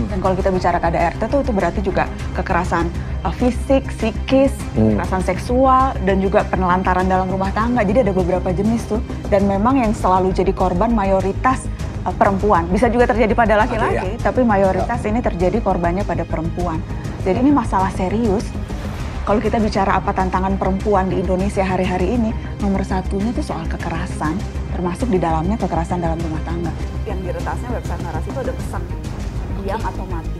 Dan kalau kita bicara KDRT tuh itu berarti juga kekerasan fisik, psikis, kekerasan seksual, dan juga penelantaran dalam rumah tangga. Jadi ada beberapa jenis tuh. Dan memang yang selalu jadi korban mayoritas perempuan. Bisa juga terjadi pada laki-laki, tapi mayoritas ini terjadi korbannya pada perempuan. Jadi ini masalah serius. Kalau kita bicara apa tantangan perempuan di Indonesia hari-hari ini, nomor satunya itu soal kekerasan, termasuk di dalamnya kekerasan dalam rumah tangga. Yang di retasnya website Narasi itu ada pesan, diam atau mati.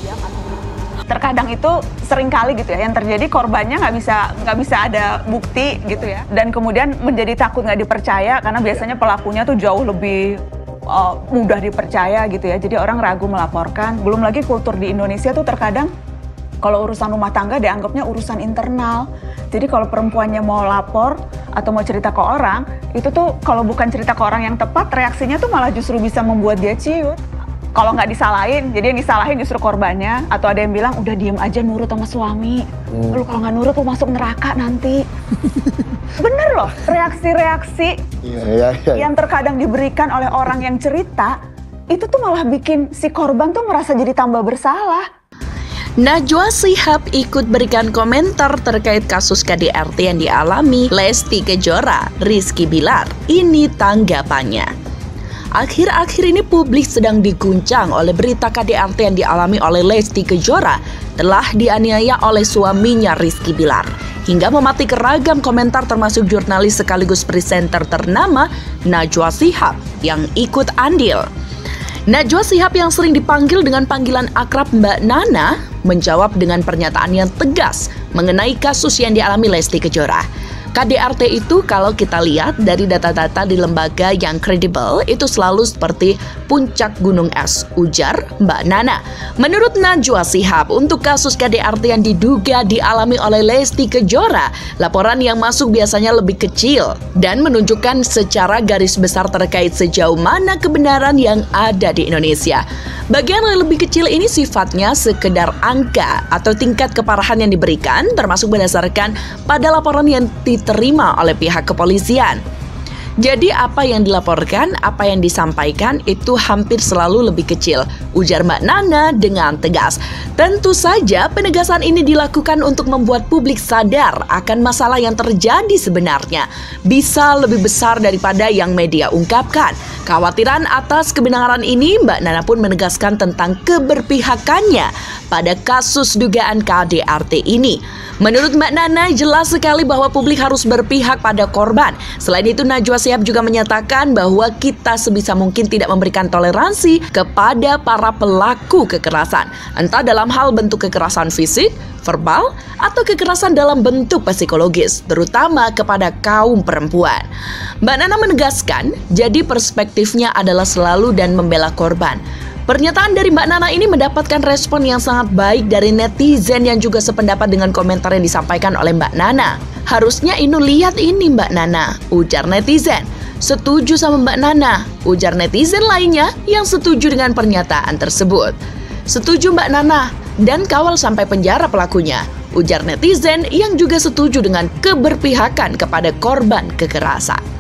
Diam atau mati. Terkadang itu sering kali gitu ya, yang terjadi korbannya nggak bisa ada bukti gitu ya. Dan kemudian menjadi takut nggak dipercaya, karena biasanya pelakunya tuh jauh lebih mudah dipercaya gitu ya. Jadi orang ragu melaporkan. Belum lagi kultur di Indonesia tuh terkadang kalau urusan rumah tangga dianggapnya urusan internal. Jadi kalau perempuannya mau lapor atau mau cerita ke orang, itu tuh kalau bukan cerita ke orang yang tepat, reaksinya tuh malah justru bisa membuat dia ciut. Kalau nggak disalahin, jadi yang disalahin justru korbannya. Atau ada yang bilang, udah diem aja nurut sama suami. Lu kalau nggak nurut lu masuk neraka nanti. Bener loh, reaksi-reaksi yang terkadang diberikan oleh orang yang cerita, itu tuh malah bikin si korban tuh merasa jadi tambah bersalah. Najwa Shihab ikut berikan komentar terkait kasus KDRT yang dialami Lesti Kejora, Rizky Bilar. Ini tanggapannya. Akhir-akhir ini publik sedang diguncang oleh berita KDRT yang dialami oleh Lesti Kejora telah dianiaya oleh suaminya Rizky Bilar. Hingga mematik ragam komentar termasuk jurnalis sekaligus presenter ternama Najwa Shihab yang ikut andil. Najwa Shihab yang sering dipanggil dengan panggilan akrab Mbak Nana menjawab dengan pernyataan yang tegas mengenai kasus yang dialami Lesti Kejora. KDRT itu kalau kita lihat dari data-data di lembaga yang kredibel itu selalu seperti puncak gunung es, ujar Mbak Nana. Menurut Najwa Shihab, untuk kasus KDRT yang diduga dialami oleh Lesti Kejora, laporan yang masuk biasanya lebih kecil dan menunjukkan secara garis besar terkait sejauh mana kebenaran yang ada di Indonesia. Bagian yang lebih kecil ini sifatnya sekedar angka atau tingkat keparahan yang diberikan, termasuk berdasarkan pada laporan yang diterima oleh pihak kepolisian. Jadi apa yang dilaporkan, apa yang disampaikan itu hampir selalu lebih kecil, ujar Mbak Nana dengan tegas. Tentu saja penegasan ini dilakukan untuk membuat publik sadar akan masalah yang terjadi sebenarnya bisa lebih besar daripada yang media ungkapkan. Kekhawatiran atas kebenaran ini, Mbak Nana pun menegaskan tentang keberpihakannya pada kasus dugaan KDRT ini. Menurut Mbak Nana, jelas sekali bahwa publik harus berpihak pada korban. Selain itu, Najwa Shihab juga menyatakan bahwa kita sebisa mungkin tidak memberikan toleransi kepada para pelaku kekerasan, entah dalam hal bentuk kekerasan fisik, verbal, atau kekerasan dalam bentuk psikologis, terutama kepada kaum perempuan. Mbak Nana menegaskan, jadi perspektifnya adalah selalu dan membela korban. Pernyataan dari Mbak Nana ini mendapatkan respon yang sangat baik dari netizen yang juga sependapat dengan komentar yang disampaikan oleh Mbak Nana. Harusnya Inu lihat ini Mbak Nana, ujar netizen. Setuju sama Mbak Nana, ujar netizen lainnya yang setuju dengan pernyataan tersebut. Setuju Mbak Nana, dan kawal sampai penjara pelakunya, ujar netizen yang juga setuju dengan keberpihakan kepada korban kekerasan.